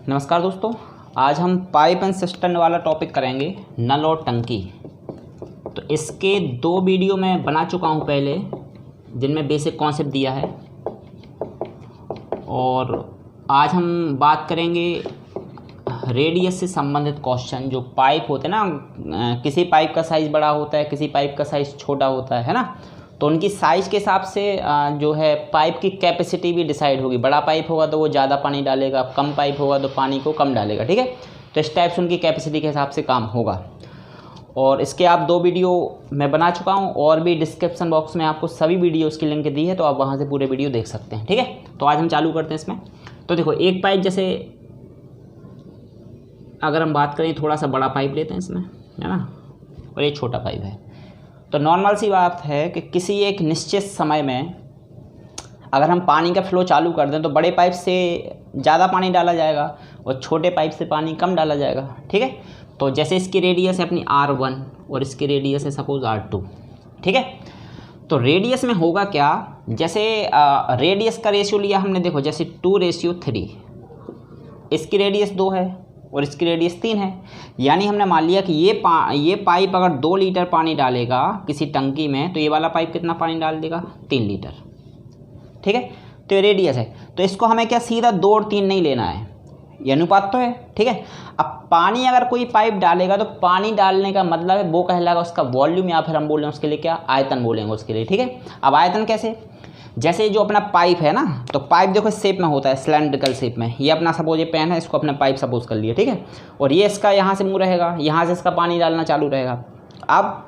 नमस्कार दोस्तों, आज हम पाइप एंड सिस्टम वाला टॉपिक करेंगे, नल और टंकी। तो इसके 2 वीडियो मैं बना चुका हूं पहले, जिनमें बेसिक कॉन्सेप्ट दिया है। और आज हम बात करेंगे रेडियस से संबंधित क्वेश्चन। जो पाइप होते हैं ना, किसी पाइप का साइज़ बड़ा होता है, किसी पाइप का साइज़ छोटा होता है ना, तो उनकी साइज़ के हिसाब से जो है पाइप की कैपेसिटी भी डिसाइड होगी। बड़ा पाइप होगा तो वो ज़्यादा पानी डालेगा, कम पाइप होगा तो पानी को कम डालेगा। ठीक है, तो इस टाइप से उनकी कैपेसिटी के हिसाब से काम होगा। और इसके आप 2 वीडियो मैं बना चुका हूँ, और भी डिस्क्रिप्शन बॉक्स में आपको सभी वीडियोज़ की लिंक दी है, तो आप वहाँ से पूरे वीडियो देख सकते हैं। ठीक है, तो आज हम चालू करते हैं इसमें। तो देखो, एक पाइप जैसे अगर हम बात करें, थोड़ा सा बड़ा पाइप लेते हैं इसमें, है ना, और ये छोटा पाइप है। तो नॉर्मल सी बात है कि किसी एक निश्चित समय में अगर हम पानी का फ्लो चालू कर दें तो बड़े पाइप से ज़्यादा पानी डाला जाएगा और छोटे पाइप से पानी कम डाला जाएगा। ठीक है, तो जैसे इसकी रेडियस है अपनी R1 और इसकी रेडियस है सपोज R2। ठीक है, तो रेडियस में होगा क्या, जैसे रेडियस का रेशियो लिया हमने, देखो जैसे 2:3, इसकी रेडियस 2 है और इसकी रेडियस 3 है। यानी हमने मान लिया कि ये पाइप अगर 2 लीटर पानी डालेगा किसी टंकी में, तो ये वाला पाइप कितना पानी डाल देगा, 3 लीटर। ठीक है, तो ये रेडियस है। तो इसको हमें क्या सीधा 2 और 3 नहीं लेना है, ये अनुपात तो है। ठीक है, अब पानी अगर कोई पाइप डालेगा तो पानी डालने का मतलब है वो कहलाएगा उसका वॉल्यूम, या फिर हम बोलेंगे उसके लिए क्या, आयतन बोलेंगे उसके लिए। ठीक है, अब आयतन कैसे, जैसे जो अपना पाइप है ना, तो पाइप देखो इस शेप में होता है, सिलेंड्रिकल शेप में। ये अपना सपोज ये पेन है, इसको अपना पाइप सपोज कर लिया। ठीक है, और ये इसका यहाँ से मुँह रहेगा, यहाँ से इसका पानी डालना चालू रहेगा। अब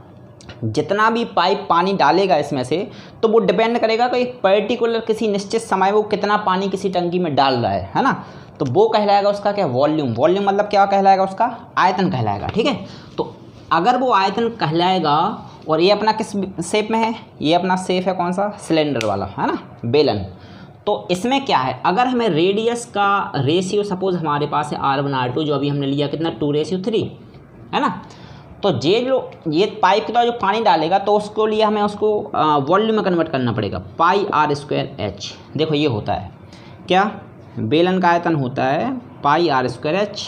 जितना भी पाइप पानी डालेगा इसमें से, तो वो डिपेंड करेगा कि एक पर्टिकुलर किसी निश्चित समय वो कितना पानी किसी टंकी में डाल रहा है ना, तो वो कहलाएगा उसका क्या, वॉल्यूम। वॉल्यूम मतलब क्या कहलाएगा, उसका आयतन कहलाएगा। ठीक है, तो अगर वो आयतन कहलाएगा, और ये अपना किस शेप में है, ये अपना शेप है कौन सा, सिलेंडर वाला, है ना, बेलन। तो इसमें क्या है, अगर हमें रेडियस का रेशियो सपोज हमारे पास है R1 R2, जो अभी हमने लिया कितना, 2:3, है ना, तो ये पाइप के द्वारा जो पानी डालेगा, तो उसको लिए हमें उसको वॉल्यूम में कन्वर्ट करना पड़ेगा, πr²h। देखो ये होता है क्या, बेलन का आयतन होता है πr²h,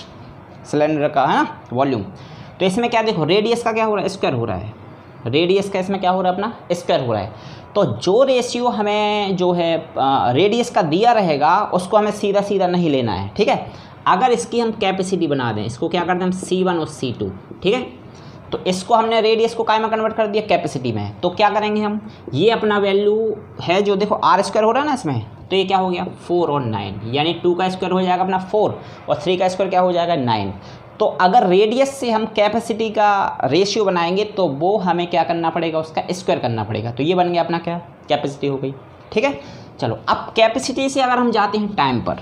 सिलेंडर का, है ना, वॉल्यूम। तो इसमें क्या, देखो रेडियस का क्या हो रहा है, स्क्वायर हो रहा है। रेडियस का इसमें क्या हो रहा है, अपना स्क्वायर हो रहा है। तो जो रेशियो हमें जो है रेडियस का दिया रहेगा, उसको हमें सीधा सीधा नहीं लेना है। ठीक है, अगर इसकी हम कैपेसिटी बना दें, इसको क्या करते हैं हम, C1 और C2। ठीक है, तो इसको हमने रेडियस को काय में कन्वर्ट कर दिया, कैपेसिटी में। तो क्या करेंगे हम, ये अपना वैल्यू है जो देखो R² हो रहा है ना इसमें, तो ये क्या हो गया 4 और 9, यानी 2 का स्क्वायर हो जाएगा अपना 4 और 3 का स्क्वायर क्या हो जाएगा 9। तो अगर रेडियस से हम कैपेसिटी का रेशियो बनाएंगे, तो वो हमें क्या करना पड़ेगा, उसका स्क्वायर करना पड़ेगा। तो ये बन गया अपना क्या, कैपेसिटी हो गई। ठीक है, चलो अब कैपेसिटी से अगर हम जाते हैं टाइम पर,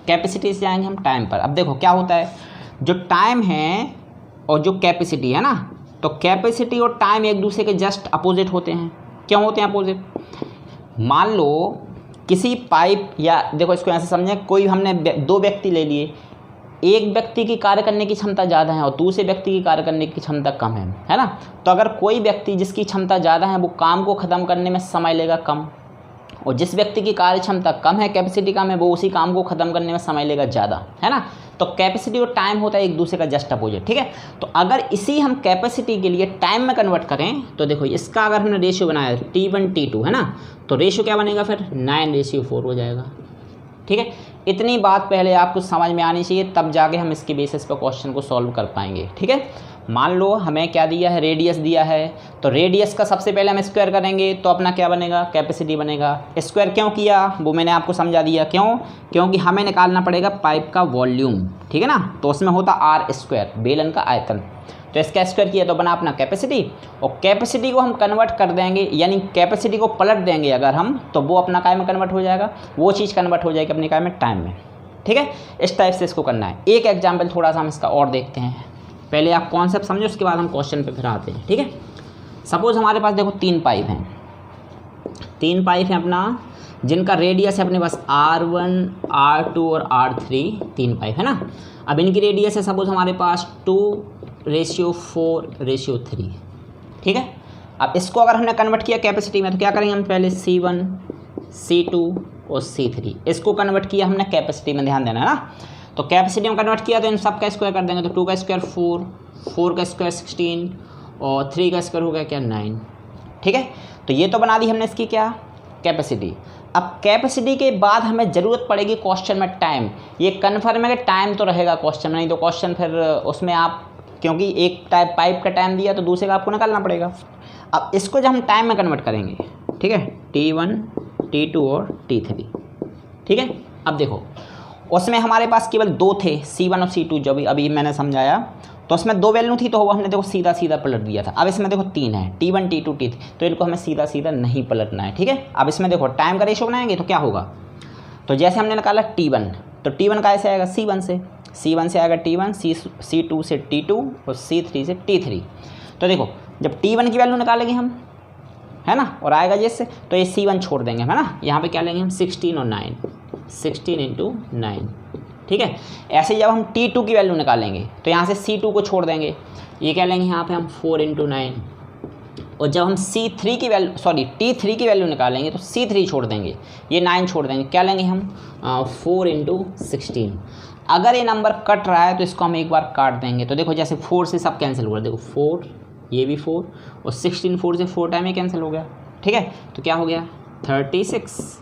कैपेसिटी से जाएंगे हम टाइम पर। अब देखो क्या होता है, जो टाइम है और जो कैपेसिटी है ना, तो कैपेसिटी और टाइम एक दूसरे के जस्ट अपोजिट होते हैं। क्यों होते हैं अपोजिट, मान लो किसी पाइप, या देखो इसको ऐसे समझें, कोई हमने 2 व्यक्ति ले लिए, एक व्यक्ति की कार्य करने की क्षमता ज़्यादा है और दूसरे व्यक्ति की कार्य करने की क्षमता कम है ना। तो अगर कोई व्यक्ति जिसकी क्षमता ज़्यादा है, वो काम को ख़त्म करने में समय लेगा कम, और जिस व्यक्ति की कार्य क्षमता कम है, कैपेसिटी कम है, वो उसी काम को ख़त्म करने में समय लेगा ज़्यादा, है ना। तो कैपेसिटी और टाइम होता है एक दूसरे का जस्ट अपोजिट। ठीक है, तो अगर इसी हम कैपेसिटी के लिए टाइम में कन्वर्ट करें, तो देखो इसका अगर हमने रेशियो बनाया T1 T2, है ना, तो रेशियो क्या बनेगा फिर 9:4 हो जाएगा। ठीक है, इतनी बात पहले आपको समझ में आनी चाहिए, तब जाके हम इसके बेसिस पर क्वेश्चन को सॉल्व कर पाएंगे। ठीक है, मान लो हमें क्या दिया है, रेडियस दिया है, तो रेडियस का सबसे पहले हम स्क्वायर करेंगे, तो अपना क्या बनेगा, कैपेसिटी बनेगा। स्क्वायर क्यों किया वो मैंने आपको समझा दिया, क्यों, क्योंकि हमें निकालना पड़ेगा पाइप का वॉल्यूम। ठीक है ना, तो उसमें होता R², बेलन का आयतन। तो इसका स्क्वायर किया तो बना अपना कैपेसिटी, और कैपेसिटी को हम कन्वर्ट कर देंगे, यानी कैपेसिटी को पलट देंगे अगर हम, तो वो अपना काय में कन्वर्ट हो जाएगा, वो चीज़ कन्वर्ट हो जाएगी अपने काय में, टाइम में। ठीक है, इस टाइप से इसको करना है। एक एग्जाम्पल थोड़ा सा हम इसका और देखते हैं, पहले आप कॉन्सेप्ट समझो, उसके बाद हम क्वेश्चन पे फिर आते हैं। ठीक है, सपोज हमारे पास देखो 3 पाइप हैं, 3 पाइप हैं अपना, जिनका रेडियस है अपने पास R1 R2 और R3, 3 पाइप है ना। अब इनकी रेडियस है सपोज हमारे पास 2:4:3। ठीक है, अब इसको अगर हमने कन्वर्ट किया कैपेसिटी में, तो क्या करेंगे हम, पहले C1 C2 और C3, इसको कन्वर्ट किया हमने कैपेसिटी में, ध्यान देना है ना। तो कैपेसिटी में कन्वर्ट किया तो इन सब का स्क्वायर कर देंगे, तो 2 का स्क्वायर 4, 4 का स्क्वायर 16 और 3 का स्क्वायर हो गया क्या 9। ठीक है, तो ये तो बना दी हमने इसकी क्या कैपेसिटी। अब कैपेसिटी के बाद हमें ज़रूरत पड़ेगी क्वेश्चन में टाइम। ये कन्फर्म है कि टाइम तो रहेगा क्वेश्चन में, नहीं तो क्वेश्चन फिर उसमें आप, क्योंकि एक टाइप पाइप का टाइम दिया तो दूसरे का आपको निकालना पड़ेगा। अब इसको जब हम टाइम में कन्वर्ट करेंगे, ठीक है, T1 T2 और T3। ठीक है, अब देखो उसमें हमारे पास केवल 2 थे, C1 और C2, जो भी अभी मैंने समझाया, तो उसमें 2 वैल्यू थी तो वो हमने देखो सीधा सीधा पलट दिया था। अब इसमें देखो 3 है, T1 T2 T3, तो इनको हमें सीधा सीधा नहीं पलटना है। ठीक है, अब इसमें देखो टाइम का रेशो बनाएंगे तो क्या होगा, तो जैसे हमने निकाला T1, तो T1 का ऐसे आएगा C1 से, C1 से आएगा T1, C2 से T2 और C3 से T3। तो देखो जब T1 की वैल्यू निकालेंगे हम, है ना, और आएगा जैसे, तो ये C1 छोड़ देंगे, है ना, यहाँ पे क्या लेंगे हम 16 और 9, 16 × 9। ठीक है, ऐसे जब हम T2 की वैल्यू निकालेंगे तो यहाँ से C2 को छोड़ देंगे, ये क्या लेंगे यहाँ पे हम 4 × 9, और जब हम T3 की वैल्यू निकालेंगे तो C3 छोड़ देंगे, ये 9 छोड़ देंगे, क्या लेंगे हम 4 × 16। अगर ये नंबर कट रहा है तो इसको हम एक बार काट देंगे, तो देखो जैसे 4 से सब कैंसिल हो गया, देखो 4, ये भी 4 और 16, 4 से 4 टाइम ये कैंसिल हो गया। ठीक है, तो क्या हो गया 36,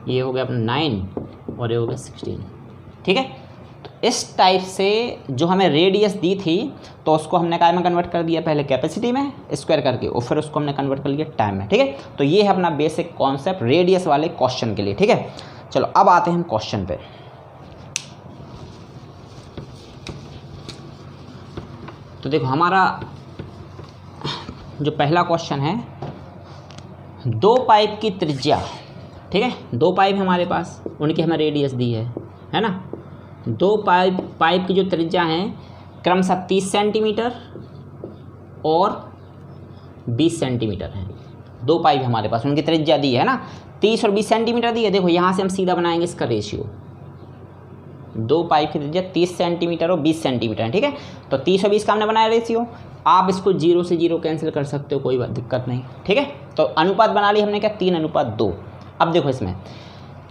ये हो गया अपना 9 और ये हो गया 16। ठीक है, तो इस टाइप से जो हमें रेडियस दी थी तो उसको हमने काय में कन्वर्ट कर दिया, पहले कैपेसिटी में स्क्वायर करके, और फिर उसको हमने कन्वर्ट कर लिया टाइम में। ठीक है, तो ये है अपना बेसिक कॉन्सेप्ट रेडियस वाले क्वेश्चन के लिए। ठीक है, चलो अब आते हैं हम क्वेश्चन पे। तो देखो हमारा जो पहला क्वेश्चन है, 2 पाइप की त्रिज्या, ठीक है, 2 पाइप हमारे पास, उनकी हमें रेडियस दी है ना। 2 पाइप की जो त्रिज्या है क्रमशः 30 सेंटीमीटर और 20 सेंटीमीटर है। 2 पाइप हमारे पास, उनकी त्रिज्या दी है ना, 30 और 20 सेंटीमीटर दी है। देखो यहाँ से हम सीधा बनाएंगे इसका रेशियो, 2 पाइप की त्रिज्या 30 सेंटीमीटर और 20 सेंटीमीटर है। ठीक है, तो 30 और 20 का हमने बनाया रेशियो, आप इसको 0 से 0 कैंसिल कर सकते हो, कोई बात दिक्कत नहीं। ठीक है, तो अनुपात बना ली हमने क्या 3:2। अब देखो इसमें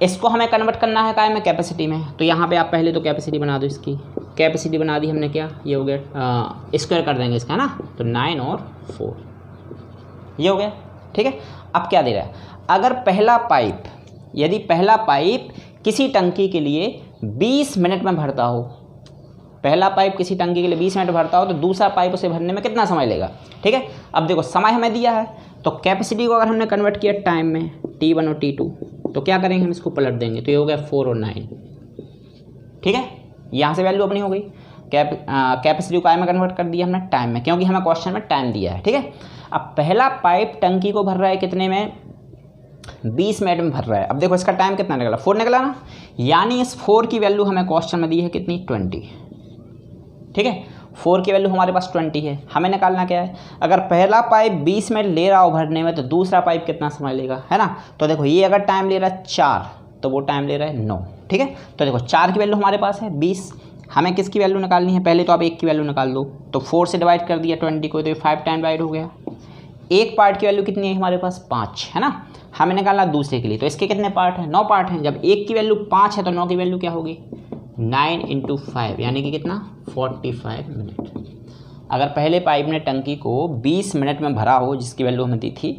इसको हमें कन्वर्ट करना है काय में कैपेसिटी में, तो यहाँ पे आप पहले तो कैपेसिटी बना दो, इसकी कैपेसिटी बना दी हमने, क्या ये हो गया स्क्वायर कर देंगे इसका, है ना, तो 9 और 4 ये हो गया। ठीक है, अब क्या दे रहा है, अगर यदि पहला पाइप किसी टंकी के लिए 20 मिनट में भरता हो, पहला पाइप किसी टंकी के लिए 20 मिनट भरता हो, तो दूसरा पाइप उसे भरने में कितना समय लेगा। ठीक है, अब देखो समय हमें दिया है, तो कैपेसिटी को अगर हमने कन्वर्ट किया टाइम में T1 और T2, तो क्या करेंगे हम इसको पलट देंगे, तो ये हो गया 4 और 9। ठीक है, यहाँ से वैल्यू अपनी हो गई, कैपेसिटी को में कन्वर्ट कर दिया हमने टाइम में, क्योंकि हमें क्वेश्चन में टाइम दिया है। ठीक है, अब पहला पाइप टंकी को भर रहा है कितने में, 20 मिनट में भर रहा है। अब देखो इसका टाइम कितना निकला, 4 निकला ना, यानी इस 4 की वैल्यू हमें क्वेश्चन में दी है कितनी 20। ठीक है, 4 की वैल्यू हमारे पास 20 है, हमें निकालना क्या है, अगर पहला पाइप 20 मिनट ले रहा हो भरने में, तो दूसरा पाइप कितना समय लेगा, है ना। तो देखो ये अगर टाइम ले रहा है 4, तो वो टाइम ले रहा है 9। ठीक है, तो देखो 4 की वैल्यू हमारे पास है 20, हमें किसकी वैल्यू निकालनी है, पहले तो आप 1 की वैल्यू निकाल दो, तो 4 से डिवाइड कर दिया 20 को, तो ये 5 टाइम डिवाइड हो गया। एक पार्ट की वैल्यू कितनी है हमारे पास 5, है ना, हमें निकालना दूसरे के लिए, तो इसके कितने पार्ट हैं, 9 पार्ट हैं। जब एक की वैल्यू 5 है तो 9 की वैल्यू क्या होगी 9 × 5, यानी कि कितना 45 मिनट। अगर पहले पाइप ने टंकी को 20 मिनट में भरा हो, जिसकी वैल्यू हमें दी थी,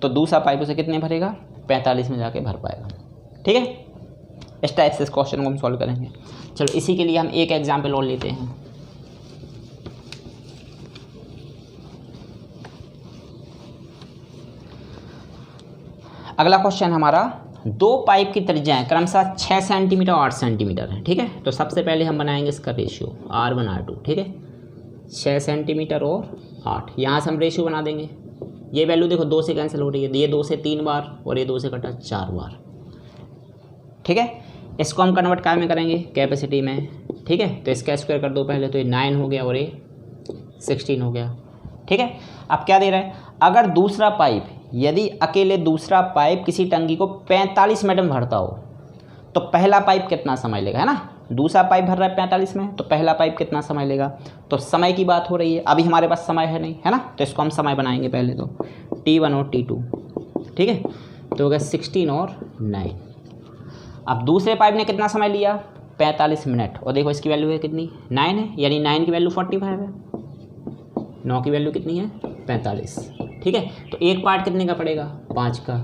तो दूसरा पाइप उसे कितने भरेगा 45 में जाके भर पाएगा। ठीक है, इस टाइप से इस क्वेश्चन को हम सॉल्व करेंगे। चलो इसी के लिए हम एक एग्जाम्पल और लेते हैं। अगला क्वेश्चन हमारा 2 पाइप की त्रिज्याएं क्रमशः 6 सेंटीमीटर और 8 सेंटीमीटर है। ठीक है, तो सबसे पहले हम बनाएंगे इसका रेशियो R1 R2। ठीक है, 6 सेंटीमीटर और 8, यहाँ से हम रेशियो बना देंगे। ये वैल्यू देखो 2 से कैंसिल हो रही है, ये 2 से 3 बार और ये 2 से कटा 4 बार। ठीक है, इसको हम कन्वर्ट काय में करेंगे कैपेसिटी में। ठीक है, तो इसका स्क्वायर कर दो पहले, तो ये 9 हो गया और ये 16 हो गया। ठीक है, अब क्या दे रहा है, अगर दूसरा पाइप, यदि अकेले दूसरा पाइप किसी टंकी को 45 मिनट में भरता हो, तो पहला पाइप कितना समय लेगा, है ना, दूसरा पाइप भर रहा है 45 में, तो पहला पाइप कितना समय लेगा। तो समय की बात हो रही है, अभी हमारे पास समय है नहीं, है ना, तो इसको हम समय बनाएंगे पहले तो T1 और T2। ठीक है, तो हो गया 16 और 9। अब दूसरे पाइप ने कितना समय लिया 45 मिनट, और देखो इसकी वैल्यू है कितनी 9 है, यानी 9 की वैल्यू 45 है, 9 की वैल्यू कितनी है 45। ठीक है, तो एक पार्ट कितने का पड़ेगा 5 का,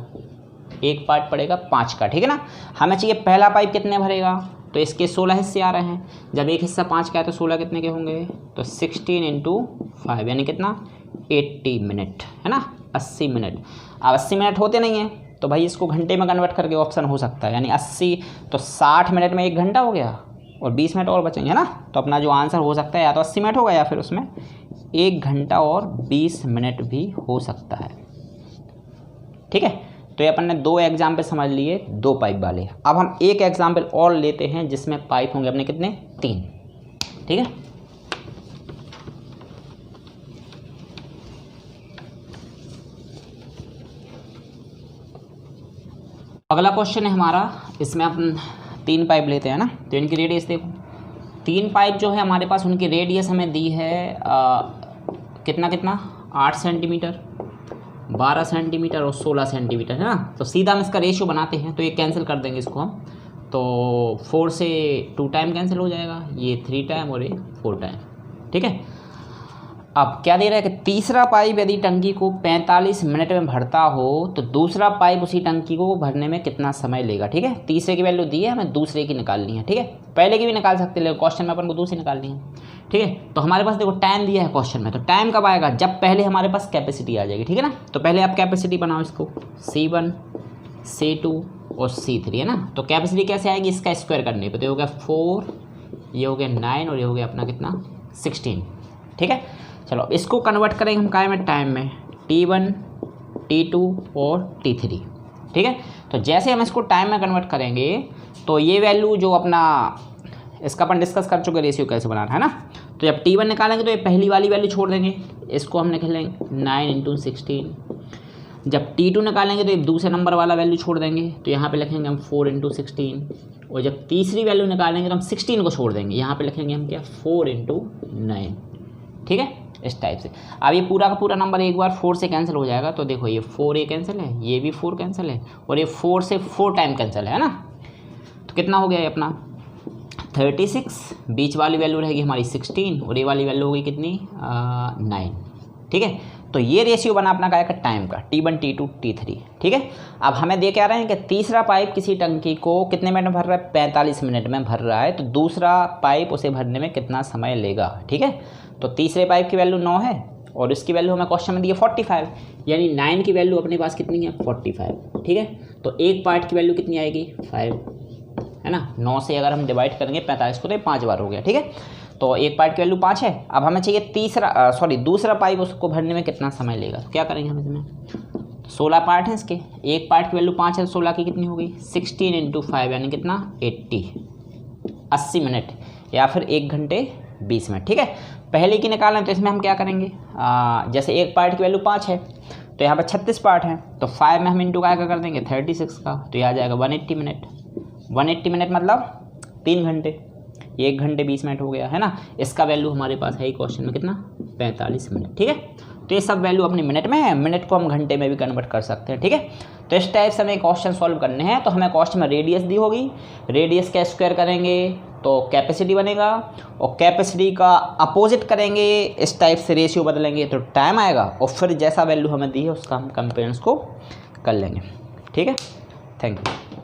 एक पार्ट पड़ेगा 5 का। ठीक है ना, हमें चाहिए पहला पाइप कितने भरेगा, तो इसके 16 हिस्से आ रहे हैं, जब एक हिस्सा 5 का है तो 16 कितने के होंगे, तो 16 × 5 यानी कितना 80 मिनट, है ना 80 मिनट। अब 80 मिनट होते नहीं हैं तो भाई इसको घंटे में कन्वर्ट करके ऑप्शन हो सकता है, यानी 80 तो 60 मिनट में 1 घंटा हो गया और 20 मिनट और बचेंगे, है ना। तो अपना जो आंसर हो सकता है या तो 80 मिनट होगा या फिर उसमें 1 घंटा और 20 मिनट भी हो सकता है। ठीक है, तो ये अपन ने 2 एग्जाम्पल समझ लिए 2 पाइप वाले। अब हम एक एग्जाम्पल और लेते हैं जिसमें पाइप होंगे अपने कितने 3। ठीक है, अगला क्वेश्चन है हमारा, इसमें अपन 3 पाइप लेते हैं ना, तो इनकी रेडियस देखो, 3 पाइप जो है हमारे पास उनकी रेडियस हमें दी है कितना 8 सेंटीमीटर, 12 सेंटीमीटर और 16 सेंटीमीटर, है ना। तो सीधा हम इसका रेशियो बनाते हैं, तो ये कैंसिल कर देंगे इसको हम, तो 4 से 2 टाइम कैंसिल हो जाएगा, ये 3 टाइम और ये 4 टाइम। ठीक है, अब क्या दे रहा है कि तीसरा पाइप यदि टंकी को 45 मिनट में भरता हो तो दूसरा पाइप उसी टंकी को भरने में कितना समय लेगा। ठीक है, तीसरे की वैल्यू दी है, हमें दूसरे की निकालनी है। ठीक है, पहले की भी निकाल सकते हैं लेकिन क्वेश्चन में अपन को दूसरी निकालनी है। ठीक है, तो हमारे पास देखो टाइम दिया है क्वेश्चन में, तो टाइम कब आएगा, जब पहले हमारे पास कैपेसिटी आ जाएगी। ठीक है ना, तो पहले आप कैपेसिटी बनाओ इसको, C1 C2 और C3, है ना। तो कैपेसिटी कैसे आएगी, इसका स्क्वायर करने पे, तो ये हो गया 4, ये हो गया 9 और ये हो गया अपना कितना 16। ठीक है, चलो इसको कन्वर्ट करेंगे हम काय में, टाइम में, T1 T2 और T3। ठीक है, तो जैसे हम इसको टाइम में कन्वर्ट करेंगे तो ये वैल्यू जो अपना इसका अपन डिस्कस कर चुके रेशियो कैसे बनाना है ना। तो जब T1 निकालेंगे तो ये पहली वाली वैल्यू छोड़ देंगे, इसको हम निकालेंगे 9 × 16। जब T2 निकालेंगे तो ये दूसरे नंबर वाला वैल्यू छोड़ देंगे, तो यहाँ पे लिखेंगे हम 4 × 16। और जब तीसरी वैल्यू निकालेंगे तो हम 16 को छोड़ देंगे, यहाँ पे लिखेंगे हम क्या 4 × 9। ठीक है, इस टाइप से। अब ये पूरा का पूरा नंबर एक बार 4 से कैंसिल हो जाएगा, तो देखो ये 4 ये कैंसिल है, ये भी 4 कैंसिल है और ये 4 से 4 टाइम कैंसिल है ना। तो कितना हो गया ये अपना 36, बीच वाली वैल्यू रहेगी हमारी 16 और ये वाली वैल्यू होगी कितनी 9। ठीक है, तो ये रेशियो बना अपना क्या का टाइम का, T1 T2 T3। ठीक है, अब हमें दे क्या रहे हैं कि तीसरा पाइप किसी टंकी को कितने मिनट में भर रहा है, 45 मिनट में भर रहा है, तो दूसरा पाइप उसे भरने में कितना समय लेगा। ठीक है, तो तीसरे पाइप की वैल्यू 9 है और इसकी वैल्यू हमें क्वेश्चन में दी है 45, यानी 9 की वैल्यू अपने पास कितनी है 45। ठीक है, तो एक पार्ट की वैल्यू कितनी आएगी 5, है ना। 9 से अगर हम डिवाइड करेंगे 45 को तो 5 बार हो गया। ठीक है, तो एक पार्ट की वैल्यू 5 है। अब हमें चाहिए दूसरा पाइप उसको भरने में कितना समय लेगा। तो क्या करेंगे हम इसमें, 16 पार्ट हैं इसके, एक पार्ट की वैल्यू 5 है, 16 की कितनी हो गई 16 × 5 यानी कितना 80 मिनट या फिर 1 घंटे 20 मिनट। ठीक है, पहले की निकालें तो इसमें हम क्या करेंगे, जैसे एक पार्ट की वैल्यू 5 है तो यहाँ पर 36 पार्ट हैं, तो 5 में हम इंटू का कर देंगे 36 का, तो यह आ जाएगा 180 मिनट। 180 मिनट मतलब 3 घंटे, 1 घंटे 20 मिनट हो गया, है ना। इसका वैल्यू हमारे पास है क्वेश्चन में कितना 45 मिनट। ठीक है, तो ये सब वैल्यू अपनी मिनट में है, मिनट को हम घंटे में भी कन्वर्ट कर सकते हैं। ठीक है, तो इस टाइप से हमें क्वेश्चन सॉल्व करने हैं। तो हमें क्वेश्चन में रेडियस दी होगी, रेडियस का स्क्वायर करेंगे तो कैपेसिटी बनेगा और कैपेसिटी का अपोजिट करेंगे, इस टाइप से रेशियो बदलेंगे तो टाइम आएगा और फिर जैसा वैल्यू हमें दी है उसका हम कंपेरेंस को कर लेंगे। ठीक है, थैंक यू।